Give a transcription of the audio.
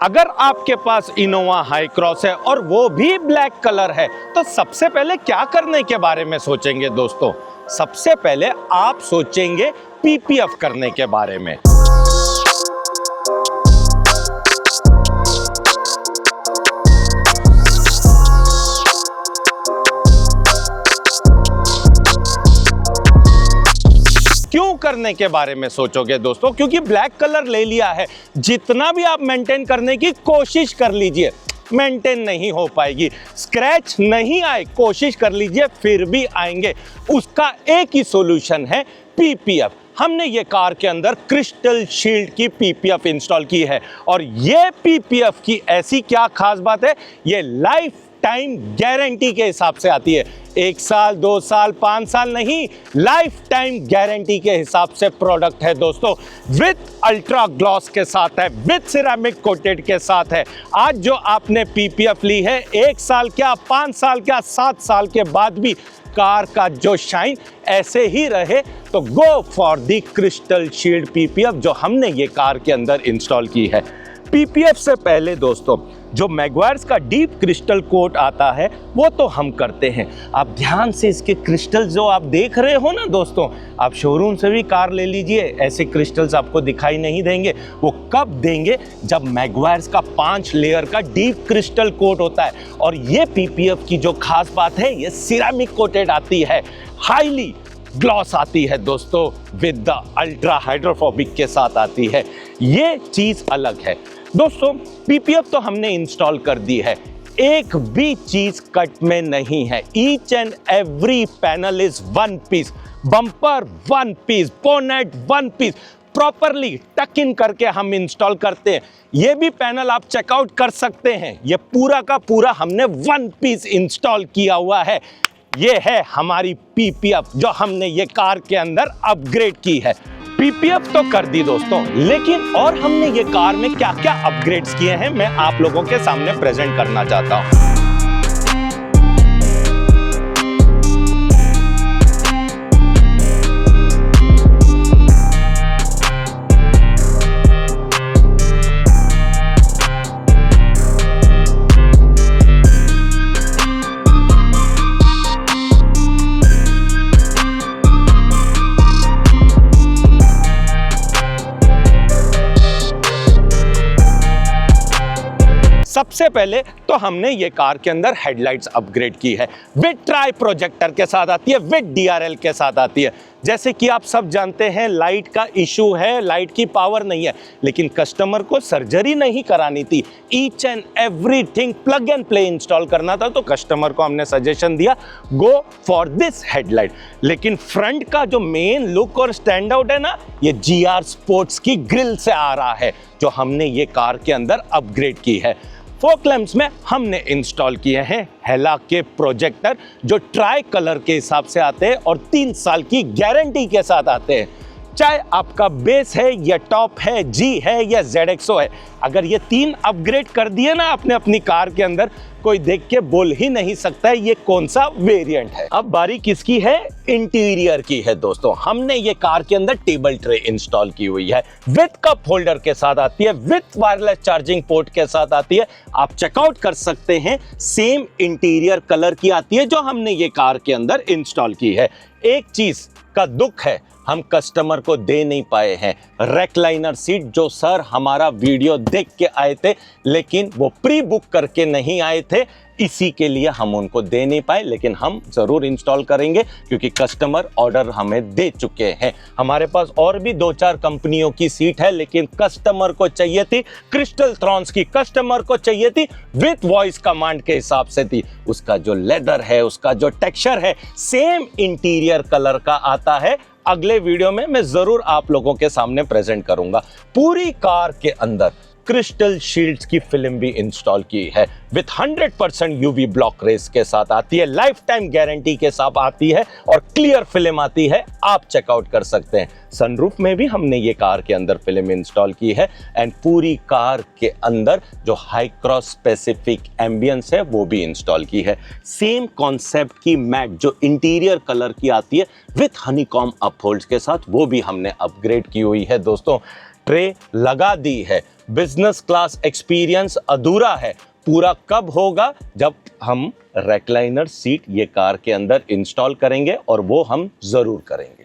अगर आपके पास Innova high cross है और वो भी ब्लैक कलर है तो सबसे पहले क्या करने के बारे में सोचेंगे दोस्तों? सबसे पहले आप सोचेंगे पीपीएफ करने के बारे में। क्यों करने के बारे में सोचोगे दोस्तों? क्योंकि ब्लैक कलर ले लिया है, जितना भी आप मेंटेन करने की कोशिश कर लीजिए मेंटेन नहीं हो पाएगी। स्क्रैच नहीं आए, कोशिश कर लीजिए फिर भी आएंगे। उसका एक ही सॉल्यूशन है पीपीएफ। हमने ये कार के अंदर क्रिस्टल शील्ड की पीपीएफ इंस्टॉल की है और ये पीपीएफ की ऐसी क्या खास बात है, ये लाइफ टाइम गारंटी के हिसाब से आती है। 1 साल 2 साल 5 साल नहीं, लाइफ टाइम गारंटी के हिसाब से प्रोडक्ट है दोस्तों। विथ अल्ट्रा ग्लॉस के साथ है, विथ सिरेमिक कोटेड के साथ है। आज जो आपने पीपीएफ ली है, 1 साल क्या 5 साल क्या 7 साल के बाद भी कार का जो शाइन ऐसे ही रहे तो go for the crystal shield PPF जो हमने ये कार के अंदर इंस्टॉल की है। पीपीएफ से पहले दोस्तों जो मैग्वायर्स का डीप क्रिस्टल कोट आता है वो तो हम करते हैं। आप ध्यान से इसके क्रिस्टल जो आप देख रहे हो ना दोस्तों, आप शोरूम से भी कार ले लीजिए, ऐसे क्रिस्टल्स आपको दिखाई नहीं देंगे। वो कब देंगे? जब मैग्वायर्स का 5 लेयर का डीप क्रिस्टल कोट होता है। और ये पीपीएफ की जो खास बात है, ये सिरेमिक कोटेड आती है, हाईली ग्लॉस आती है दोस्तों, विद द अल्ट्रा हाइड्रोफोबिक के साथ आती है। ये चीज अलग है दोस्तों। पीपीएफ तो हमने इंस्टॉल कर दी है, एक भी चीज कट में नहीं है। Each and every panel is 1 piece, bumper 1 piece, bonnet 1 piece, properly tuck in करके हम इंस्टॉल करते हैं। ये भी पैनल आप चेकआउट कर सकते हैं, ये पूरा का पूरा हमने 1 पीस इंस्टॉल किया हुआ है। ये है हमारी पीपीएफ जो हमने ये कार के अंदर अपग्रेड की है। पीपीएफ तो कर दी दोस्तों, लेकिन और हमने ये कार में क्या क्या अपग्रेड्स किए हैं मैं आप लोगों के सामने प्रेजेंट करना चाहता हूं। सबसे पहले तो हमने ये कार के अंदर हेडलाइट्स अपग्रेड की है, विद ट्राई प्रोजेक्टर के साथ आती है, विद डीआरएल के साथ आती है। जैसे कि आप सब जानते हैं लाइट का इशू है, लाइट की पावर नहीं है, लेकिन कस्टमर को सर्जरी नहीं करानी थी, each and everything plug and play install करना था, तो कस्टमर को हमने सजेशन दिया गो फॉर दिस हेडलाइट। लेकिन फ्रंट का जो मेन लुक और स्टैंड आउट है ना, ये जीआर स्पोर्ट्स की ग्रिल से आ रहा है जो हमने ये कार के अंदर अपग्रेड की है। फोक लैंप्स में हमने इंस्टॉल किए हैं हेला के प्रोजेक्टर जो ट्राई कलर के हिसाब से आते हैं और 3 साल की गारंटी के साथ आते हैं। चाहे आपका बेस है या टॉप है, जी है या ZXO है, अगर ये 3 अपग्रेड कर दिए ना आपने अपनी कार के अंदर, कोई देख के बोल ही नहीं सकता है ये कौन सा वेरिएंट है। अब बारी किसकी है? इंटीरियर की है दोस्तों। हमने ये कार के अंदर टेबल ट्रे इंस्टॉल की हुई है, विद कप होल्डर के साथ आती है, विद वायरलेस चार्जिंग पोर्ट के साथ आती है। आप चेकआउट कर सकते हैं, सेम इंटीरियर कलर की आती है जो हमने ये कार के अंदर इंस्टॉल की है। एक चीज का दुख है, हम कस्टमर को दे नहीं पाए हैं रेक्लाइनर सीट, जो सर हमारा वीडियो देख के आए थे लेकिन वो प्री बुक करके नहीं आए थे, इसी के लिए हम उनको दे नहीं पाए, लेकिन हम जरूर इंस्टॉल करेंगे क्योंकि कस्टमर ऑर्डर हमें दे चुके हैं। हमारे पास और भी 2-4 कंपनियों की सीट है, लेकिन कस्टमर को चाहिए थी क्रिस्टल थ्रॉन्स की, कस्टमर को चाहिए थी विथ वॉइस कमांड के हिसाब से थी। उसका जो लेदर है, उसका जो टेक्सचर है, सेम इंटीरियर कलर का आता है। अगले वीडियो में मैं जरूर आप लोगों के सामने प्रेजेंट करूंगा। पूरी कार के अंदर क्रिस्टल शील्ड्स की फिल्म भी इंस्टॉल की है, विथ 100% यूवी ब्लॉक रेस के साथ आती है, लाइफ टाइम गारंटी के साथ आती है और क्लियर फिल्म आती है, आप चेकआउट कर सकते हैं। सनरूफ में भी हमने ये कार के अंदर फिल्म इंस्टॉल की है एंड पूरी कार के अंदर जो हाई क्रॉस स्पेसिफिक एम्बियंस है वो भी इंस्टॉल की है। सेम कॉन्सेप्ट की मैट जो इंटीरियर कलर की आती है विथ हनीकॉम अपहोल्ड्स के साथ, वो भी हमने अपग्रेड की हुई है दोस्तों। ट्रे लगा दी है, बिजनेस क्लास एक्सपीरियंस अधूरा है। पूरा कब होगा? जब हम रेक्लाइनर सीट ये कार के अंदर इंस्टॉल करेंगे, और वो हम जरूर करेंगे।